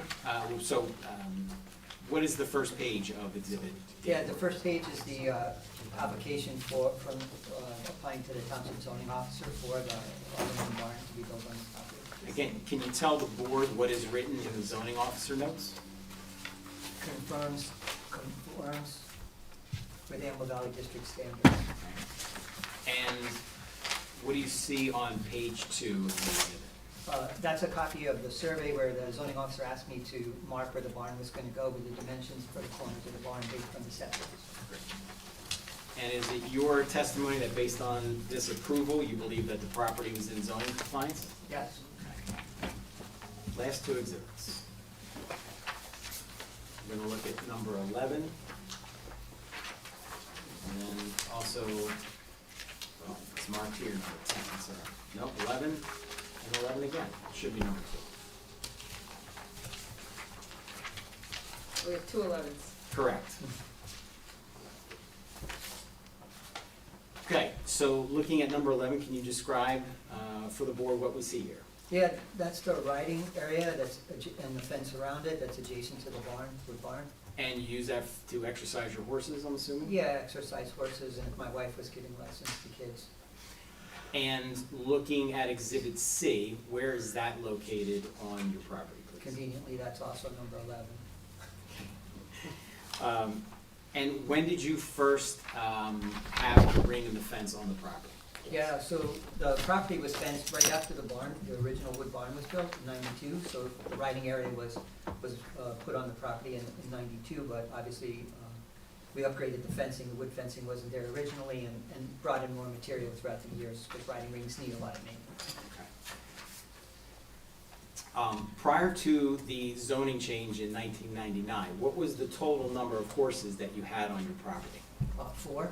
what is the first page of Exhibit D? Yeah, the first page is the application from applying to the township zoning officer for the aluminum barn to be built on the property. Again, can you tell the board what is written in the zoning officer notes? Conforms with Amble Valley District standards. And what do you see on page 2 of the exhibit? That's a copy of the survey where the zoning officer asked me to mark where the barn was going to go with the dimensions for the corners of the barn based on the setbacks. And is it your testimony that based on this approval, you believe that the property was in zoning compliance? Yes. Last 2 exhibits. We're going to look at number 11. And then also, well, it's marked here, number 10, so, nope, 11, and 11 again. It should be number 2. We have 2 11s. Correct. Okay, so looking at number 11, can you describe for the board what we see here? Yeah, that's the riding area and the fence around it that's adjacent to the barn, wood barn. And you use that to exercise your horses, I'm assuming? Yeah, exercise horses, and if my wife was giving lessons to kids. And looking at Exhibit C, where is that located on your property, please? Conveniently, that's also number 11. And when did you first have the ring and the fence on the property? Yeah, so the property was fenced right after the barn, the original wood barn was built in 92, so the riding area was put on the property in 92, but obviously we upgraded the fencing, the wood fencing wasn't there originally, and brought in more material throughout the years, because riding rings need a lot of maintenance. Okay. Prior to the zoning change in 1999, what was the total number of horses that you had on your property? 4.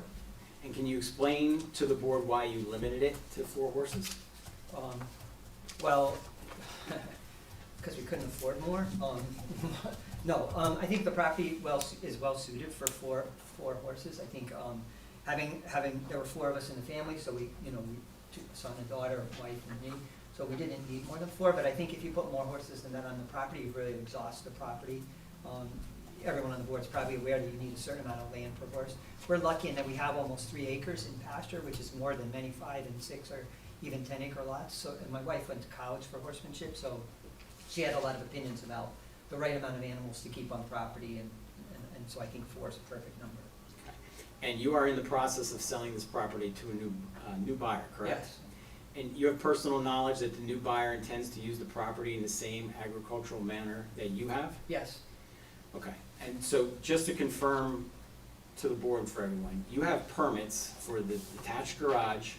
And can you explain to the board why you limited it to 4 horses? Well, because we couldn't afford more. No, I think the property is well suited for four horses. I think there were 4 of us in the family, so we son and daughter, wife and me. So we didn't need more than 4, but I think if you put more horses than that on the property, you really exhaust the property. Everyone on the board is probably aware that you need a certain amount of land per horse. We're lucky in that we have almost 3 acres in pasture, which is more than many 5 and 6 or even 10 acre lots. So, and my wife went to college for horsemanship, so she had a lot of opinions about the right amount of animals to keep on property, and so I think 4 is a perfect number. And you are in the process of selling this property to a new buyer, correct? Yes. And you have personal knowledge that the new buyer intends to use the property in the same agricultural manner that you have? Yes, Okay, and so just to confirm to the board for everyone, you have permits for the detached garage,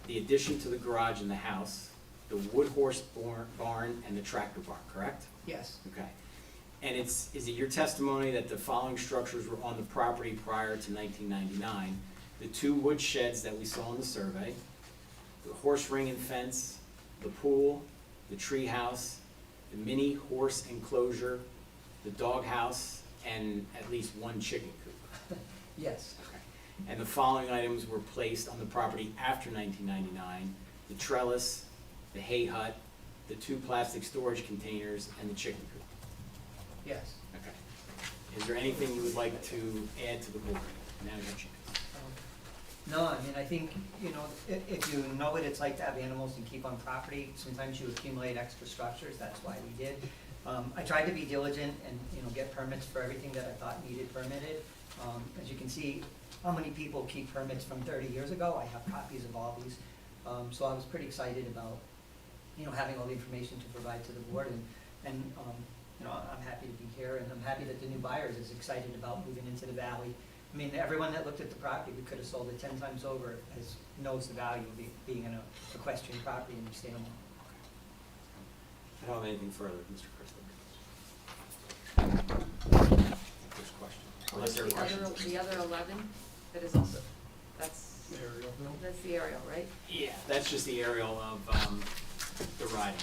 the addition to the garage in the house, the wood horse barn, and the tractor barn, correct? yes, Okay. And is it your testimony that the following structures were on the property prior to 1999? The 2 wood sheds that we saw in the survey, the horse ring and fence, the pool, the tree house, the mini horse enclosure, the dog house, and at least 1 chicken coop. yes, Okay. And the following items were placed on the property after 1999, the trellis, the hay hut, the 2 plastic storage containers, and the chicken coop. yes. Okay. Is there anything you would like to add to the board? Now your chance. No, I mean, I think, you know, if you know what it's like to have animals and keep on property, sometimes you accumulate extra structures, that's why we did. I tried to be diligent and, you know, get permits for everything that I thought needed permitted. As you can see, how many people keep permits from 30 years ago? I have copies of all these. So I was pretty excited about, you know, having all the information to provide to the board, and you know, I'm happy to be here, and I'm happy that the new buyers is excited about moving into the valley. I mean, everyone that looked at the property, we could have sold it 10 times over, knows the value of being in a equestrian property in East Amwell. I don't have anything further, Mr. Chrisley. First question. Unless there are questions. The other 11, that is also, that's the aerial, right? Yeah, that's just the aerial of the riding.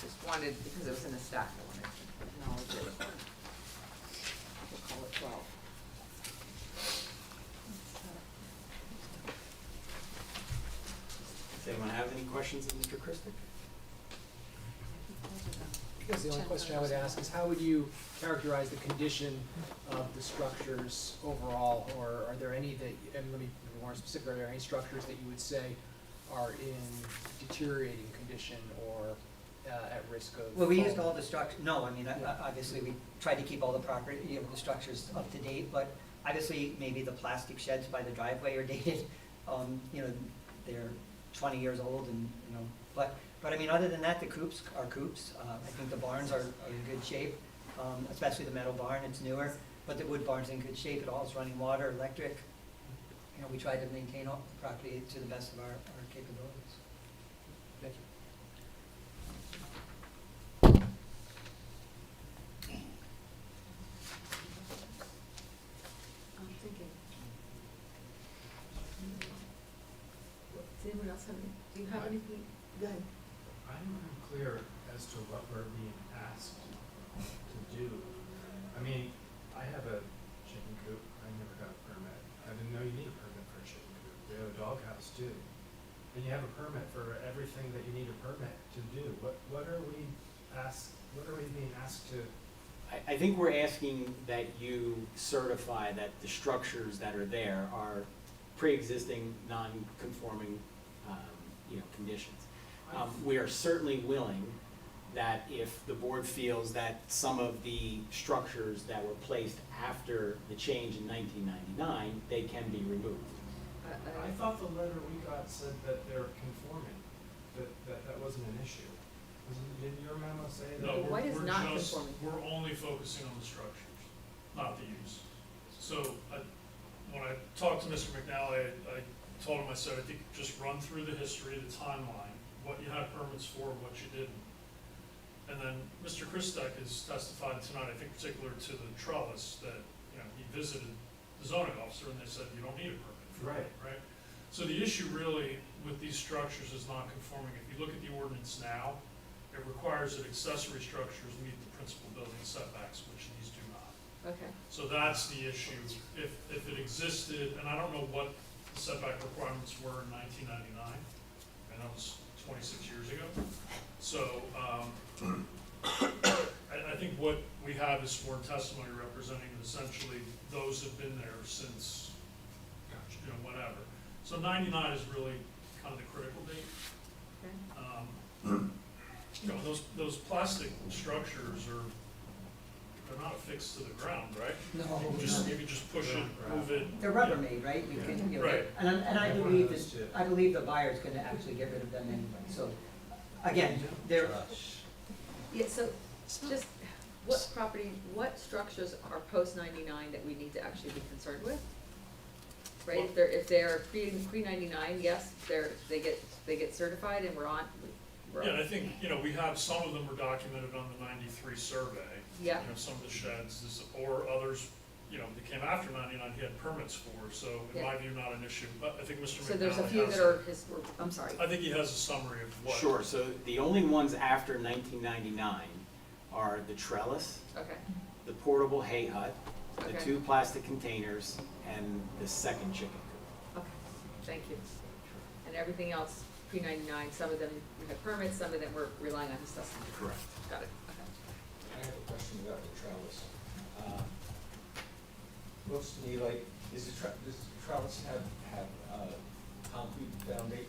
Just wanted, because it was in a stack, I wanted to acknowledge it. We'll call it 12. Does anyone have any questions of Mr. Chrisley? I guess the only question I would ask is how would you characterize the condition of the structures overall, or are there any that, and let me be more specific, are there any structures that you would say are in deteriorating condition or at risk of? Well, we used falling? all the structure, no, I mean, obviously, we tried to keep all the property, you know, the structures up to date, but obviously, maybe the plastic sheds by the driveway are dated. You know, they're 20 years old and, you know, but I mean, other than that, the coops are coops. I think the barns are in good shape, especially the metal barn, it's newer, but the wood barn's in good shape, it all has running water, electric. You know, we try to maintain all the property to the best of our capabilities. Thank you. I'm thinking. Does anyone else have any, do you have anything? Go ahead. I'm unclear as to what we're being asked to do. I mean, I have a chicken coop, I never got a permit. I didn't know you need a permit for a chicken coop. We have a dog house too. And you have a permit for everything that you need a permit to do. What are we being asked to? I think we're asking that you certify that the structures that are there are pre-existing, non-conforming, you know, conditions. We are certainly willing that if the board feels that some of the structures that were placed after the change in 1999, they can be removed. I thought the letter we got said that they're conforming, that wasn't an issue. Did your memo say that? No, What is we're not just, conforming? we're only focusing on the structures, not the use. So, when I talked to Mr. McNally, I told him, I said, I think just run through the history, the timeline, what you had permits for, what you didn't. And then Mr. Christek has testified tonight, I think particular to the trellis, that, you know, he visited the zoning officer and they said, you don't need a permit for it, right? So the issue really with these structures is not conforming. If you look at the ordinance now, it requires that accessory structures meet the principal building setbacks, which these do not. Okay. So that's the issue. If it existed, and I don't know what the setback requirements were in 1999, and that was 26 years ago. So I think what we have is sworn testimony representing essentially those have been there since, you know, whatever. So 99 is really kind of the critical date. Okay. You know, those plastic structures are they're not affixed to the ground, right? No, You can just push it, move it. they're Rubbermaid, right? You can, you know, Right. and I One of believe those two. I believe the buyer's gonna actually get rid of them anyway, so, again, they're, Yeah, so just what structures are post 99 that we need to actually be concerned with? Right, if they're pre 99, yes, they get certified and we're on. Yeah, and I think, we have, some of them were documented on the 93 survey. Yeah. Some of the sheds, or others, that came after 99, he had permits for, so in my view, not an issue. But I think Mr. So there's a McNally few has that are I'm sorry. I think he has a summary of what. Sure, so the only ones after 1999 are the trellis, Okay, the portable hay hut, the Okay. 2 plastic containers, and the second chicken coop. okay, thank you. And everything else, pre 99, some of them we had permits, some of them were relying on his testimony. Correct. Got it, okay. I have a question about the trellis. Looks to me like, does the trellis have concrete foundation?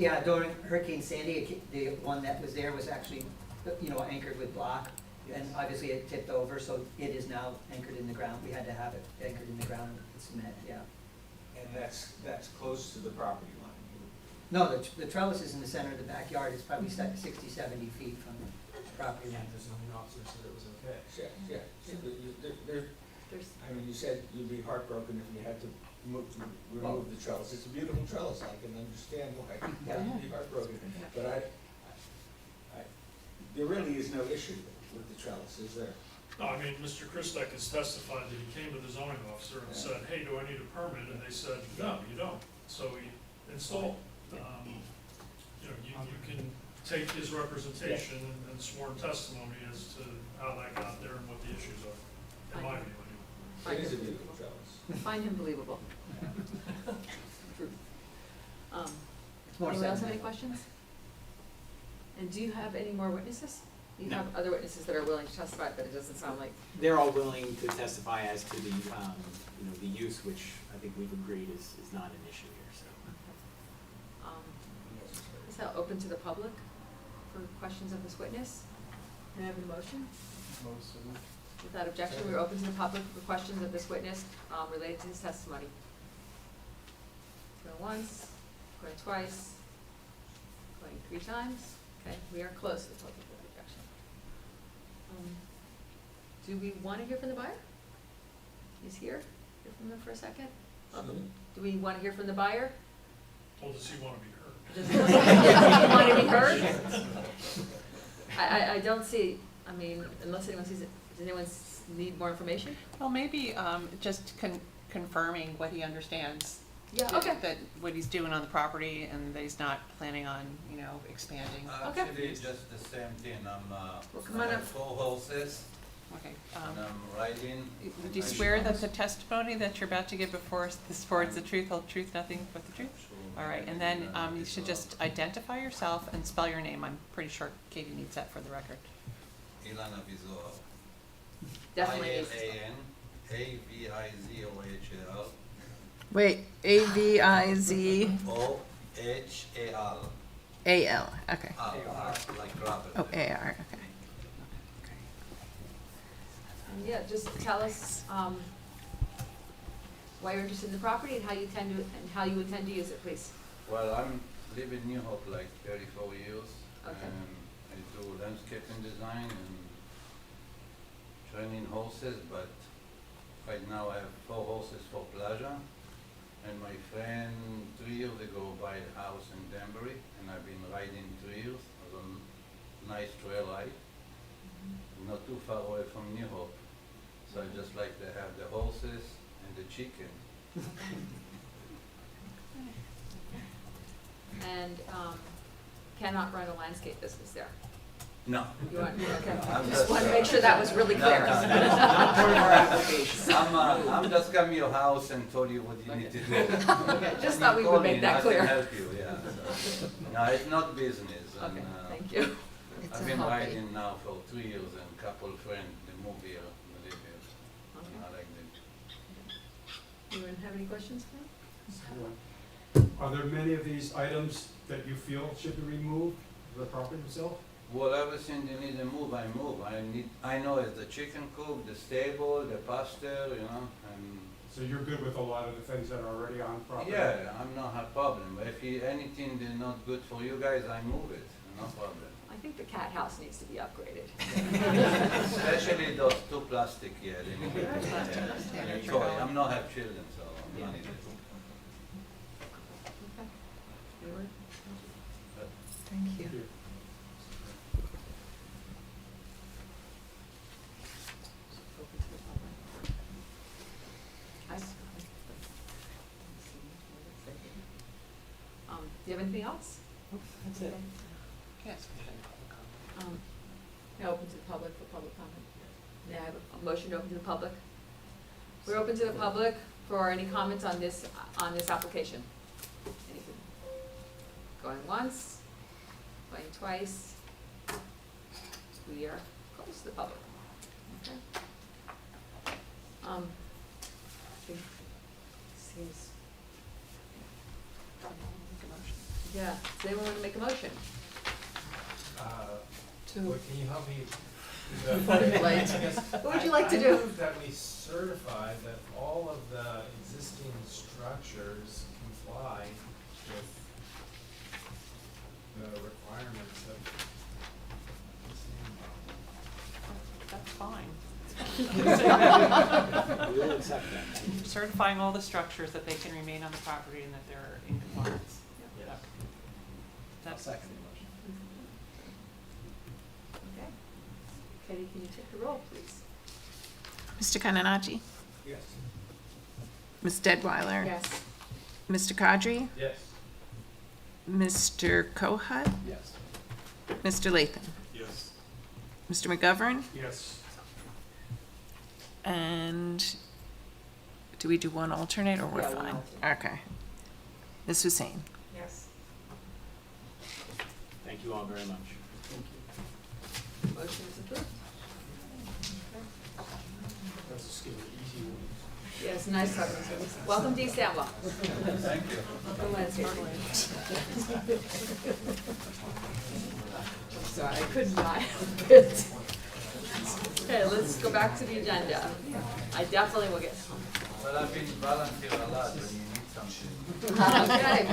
yeah, during Hurricane Sandy, the one that was there was actually, anchored with block. And obviously it tipped over, so it is now anchored in the ground. We had to have it anchored in the ground with cement, yeah. And that's close to the property line? No, the trellis is in the center of the backyard. It's probably 60, 70 feet from the property line. The zoning officer said it was okay. Yeah, there, There's, I mean, you said you'd be heartbroken if you had to remove the trellis. It's a beautiful trellis, I can understand why you'd be heartbroken. But there really is no issue with the trellis, is there? No, I mean, Mr. Christek has testified that he came to the zoning officer and said, hey, do I need a permit? And they said, no, you don't. So he installed. You can take his representation and sworn testimony as to how that got there and what the issues are, in my view. It is a beautiful trellis. find him believable. It's more Anyone else have any sedimentary. questions? And do you have any more witnesses? You No. have other witnesses that are willing to testify, but it doesn't sound like, They're all willing to testify as to the, the use, which I think we've agreed is not an issue here, so. is that open to the public for questions of this witness? Can I have a motion? Without objection, we're open to the public for questions of this witness related to his testimony. Going once, going twice, going 3 times. Okay, we are close to the public without objection. Do we want to hear from the buyer? He's here. Hear from him for a second? Do we want to hear from the buyer? Well, does he want to be heard? Does he want to be heard? I don't see, I mean, unless anyone sees it, does anyone need more information? Well, maybe just confirming what he understands. Yeah, okay. That what he's doing on the property and that he's not planning on, expanding. Okay. Actually, just the same thing. Well, come on I have up. 4 horses Okay. and I'm riding. Do you swear that the testimony that you're about to give before us this board is the truth, whole truth, nothing but the truth? All right, and then you should just identify yourself and spell your name. I'm pretty sure Katie needs that for the record. Ilan Avizor. Definitely needs to ILAN AVIZOHAL Wait, A-V-I-Z-A-L, OHAL. okay. Like rubber. Oh, A-R, okay. And yeah, just tell us why you're interested in the property and how you intend to use it, please. Well, I'm living in New Hope like 34 years. Okay. And I do landscaping design and training horses, but right now I have 4 horses for pleasure. And my friend 2 years ago bought a house in Danbury, and I've been riding 2 years. It was a nice trail ride, not too far away from New Hope. So I just like to have the horses and the chicken. And cannot run a landscape business there. No. You want, okay. I'm Just want to make sure that was really No, clear. no, That is not part of our application. I'm just coming to your house and told you what you need to do. Okay, just thought we You would call me make that and I clear. can help you, yeah. So. No, it's not business. And, Okay, thank you. It's I've a been hobby. riding now for 2 years, and a couple of friends, they move here, they live here. Okay. I like them. Anyone have any questions for me? Are there many of these items that you feel should be removed from the property itself? whatever thing you need to move, I move. I know it's the chicken coop, the stable, the pasture, you know, and So you're good with a lot of the things that are already on property? yeah, I'm not have problem. But if anything is not good for you guys, I move it, no problem. I think the cat house needs to be upgraded. Especially those two plastic here. Yeah. Toy. I'm not have children, so I'm not need it. Okay. Anyone? Thank you. Open to the public. Do you have anything else? That's it. Yes. Now open to the public for public comment. May I have a motion to open to the public? We're open to the public for any comments on this application. Anything? Going once, going twice. We are close to the public. Okay. I think seems. Yeah, does anyone want to make a motion? Can you help me? What would you like to I do? move that we certify that all of the existing structures comply with the requirements of the That's fine. We will accept that. Certifying all the structures that they can remain on the property and that they're in compliance. Yes. I'll That's, second the motion. Okay. Katie, can you take the roll, please? Mr. Kananachi? Yes. Ms. Deadweiler? Yes. Mr. Kadri? Yes. Mr. Kohat? Yes. Mr. Latham? Yes. Mr. McGovern? Yes. And do we do one alternate or we're Yeah, one fine? alternate. Okay. Ms. Hussein? Yes. Thank you all very much. Motion is approved. Let's just give it an easy one. Yes, nice talking to you. Welcome to East Amwell. Thank you. Welcome landscaping. Sorry, I could not help it. Okay, let's go back to the agenda. I definitely will get. Well, I've been volunteer a lot when you need something. Okay,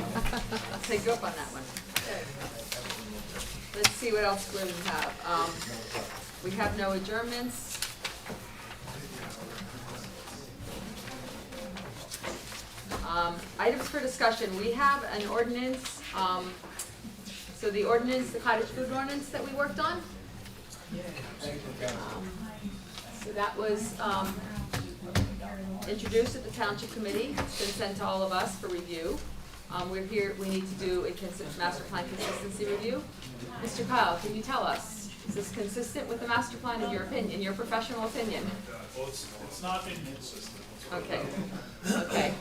I'll take you up on that one. Okay. Let's see what else we have. We have no adjournments. Items for discussion, we have an ordinance, so the ordinance, the cottage food ordinance that we worked on. So that was, introduced at the township committee, it's been sent to all of us for review. We're here, we need to do a master plan consistency review. Mr. Kyle, can you tell us, is this consistent with the master plan in your opinion, in your professional opinion? Well, it's not inconsistent. Okay, okay,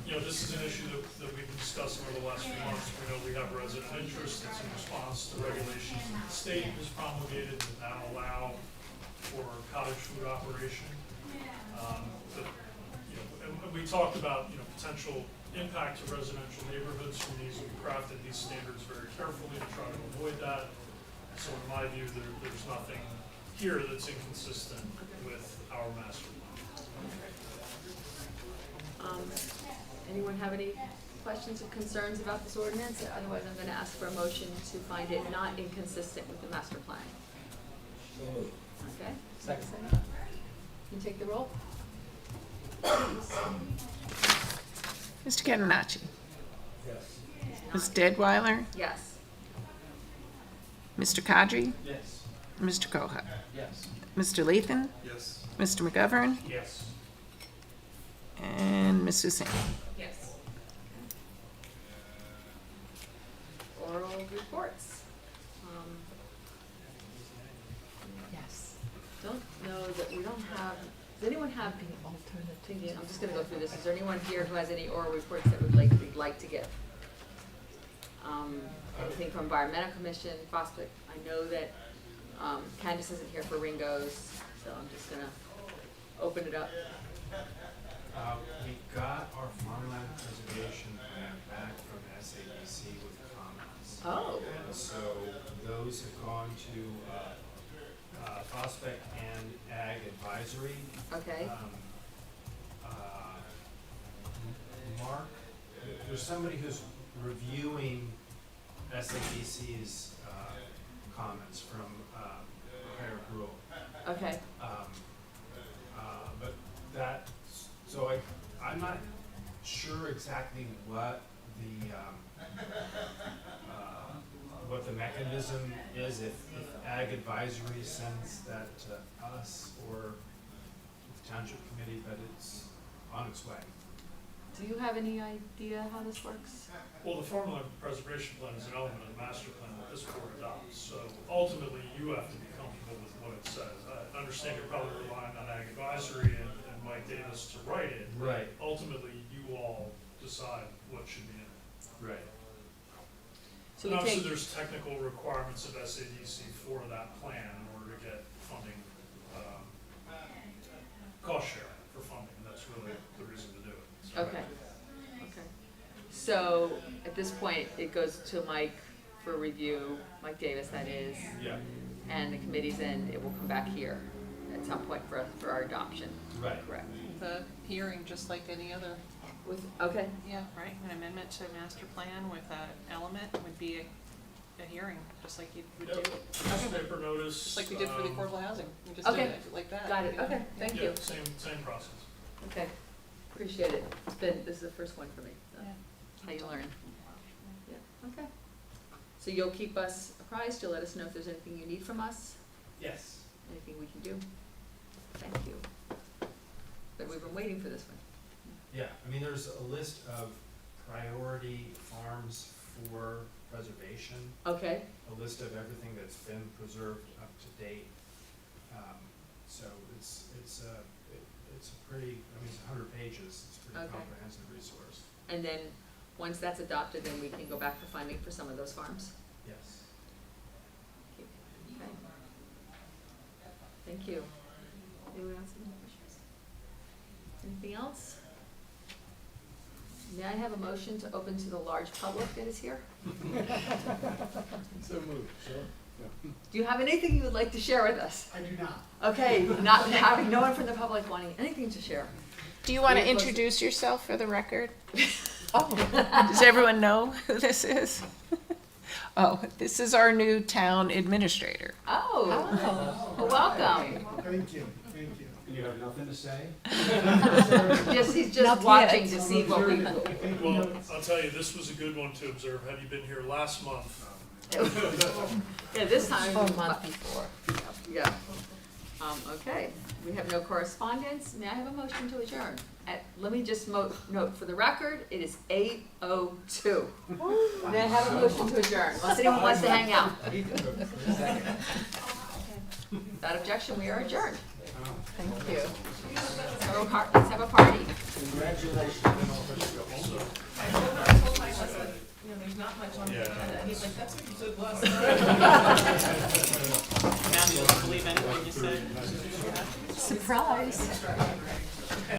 You know, this is an issue that we've been discussing over the last few months. We know we have resident interest. It's in response to regulations that the state has promulgated that now allow for cottage food operation. But, you know, and we talked about, you know, potential impact to residential neighborhoods from these. We crafted these standards very carefully to try to avoid that. So in my view, there's nothing here that's inconsistent with our master plan. Anyone have any questions or concerns about this ordinance? Otherwise, I'm gonna ask for a motion to find it not inconsistent with the master plan. Okay? Second. Can you take the roll? Mr. Kananachi? Yes. Ms. Deadweiler? Yes. Mr. Kadri? Yes. Mr. Kohat? Yes. Mr. Latham? Yes. Mr. McGovern? Yes. And Ms. Hussein? Yes. Oral reports. Yes. Don't know that we don't have, does anyone have any alternate opinion? I'm just gonna go through this. Is there anyone here who has any oral reports that would like to give? Anything from Environmental Commission, Prospect? I know that, Candace isn't here for Ringo's, so I'm just gonna open it up. We got our farmland preservation plan back from SABC with comments. Oh, And so those have gone to Prospect and Ag Advisory. okay, Mark, there's somebody who's reviewing SADC's comments from Higher Rule. okay, But that, so I'm not sure exactly what the mechanism is, if Ag Advisory sends that to us or the Township Committee, but it's on its way. do you have any idea how this works? Well, the farmland preservation plan is an element of the master plan that this board adopts, so ultimately you have to be comfortable with what it says. I understand you're probably relying on Ag Advisory and Mike Davis to write it. Right. Ultimately, you all decide what should be in it. Right. So And we obviously, take, there's technical requirements of SADC for that plan in order to get funding, cost sharing for funding, and that's really the reason to do it. So- okay, okay. So at this point, it goes to Mike for review, Mike Davis, that is, Yeah. and the committee's end, it will come back here at some point for our adoption, Right. correct? The hearing, just like any other, With, okay, yeah, right, an amendment to master plan with an element would be a hearing, just like you would do. Yep, newspaper notice. Just like we did for the affordable housing, we just did Okay. it like that. got it, you know? okay, thank Yeah, you. same process. Okay, appreciate it. This is the first one for me, so, Yeah. how you learn. Yeah, okay. So you'll keep us apprised, you'll let us know if there's anything you need from us, Yes. anything we can do. Thank you. But we've been waiting for this one. Yeah, I mean, there's a list of priority farms for preservation, Okay, a list of everything that's been preserved up to date. So it's a pretty, I mean, it's 100 pages, it's a pretty Okay. comprehensive resource. and then, once that's adopted, then we can go back to funding for some of those farms? Yes. Okay. Thank you. Anyone else have any questions? Anything else? May I have a motion to open to the large public that is here? So moved, sure. Do you have anything you would like to share with us? I do not. Okay, not having no one from the public wanting anything to share. Do you want to We're close. introduce yourself for the record? Does everyone know who this is? Oh, this is our new town administrator. Oh, well, welcome. Thank you, thank you. And you have nothing to say? He's just watching to see what we. Well, I'll tell you, this was a good one to observe. Had you been here last month, Yeah, this time. A month before. Yeah. Okay, we have no correspondence. May I have a motion to adjourn? Let me just note for the record, it is 8:02. May I have a motion to adjourn, unless anyone wants to hang out? Without objection, we are adjourned. Thank you. Let's have a party. There's not much on the Yeah. agenda. He's like, that's what you said last Now you don't believe anything you say. Surprise.